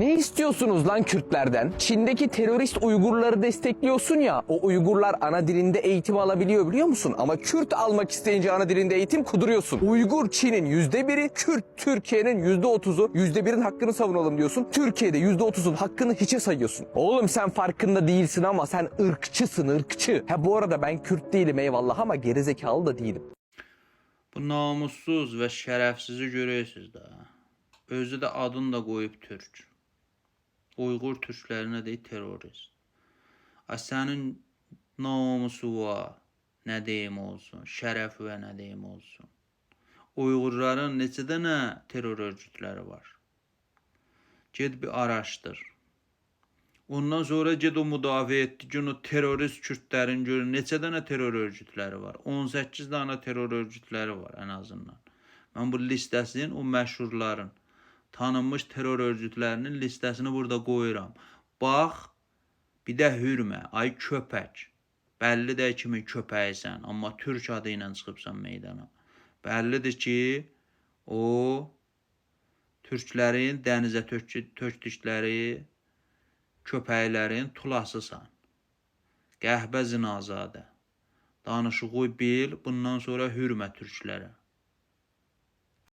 Ne istiyorsunuz lan Kürtlerden? Çin'deki terörist Uygurları destekliyorsun ya, o Uygurlar ana dilinde eğitim alabiliyor biliyor musun? Ama Kürt almak isteyince ana dilinde eğitim kuduruyorsun. Uygur Çin'in %1'i, Kürt Türkiye'nin %30'u, %1'in hakkını savunalım diyorsun. Türkiye'de %30'un hakkını hiçe sayıyorsun. Oğlum sen farkında değilsin ama sen ırkçısın, ırkçı. Ha bu arada ben Kürt değilim eyvallah ama gerizekalı da değilim. Bu namussuz və şərəfsizi görürsünüz də. Özü də adını da qoyub Türk. Uyğur türklərinə deyir terrorist. Sənin namusu var, nə deyim olsun, şərəfi və nə deyim olsun. Uyğurların neçə dənə terror örgütləri var? Ged bir araşdır. Ondan sonra ged o müdafiə etdiyin o terörist Kürtlərin görün neçə dənə terror örgütləri var? 18 dənə terror örgütləri var ən azından. Mən bu listəsinin o məşhurların, tanınmış terror örgütlərinin listəsini burada qoyuram. Bax, bir də hürmə, ay köpək. Bəlli də kimin köpəyisən, amma Türk adı ilə çıxıbsan meydana. Bəllidir ki, o türklərin dənizə tökdükləri köpəklərin tulasısan. Qəhbə zinazadə. Danışığı bil, bundan sonra hürmə türklərə.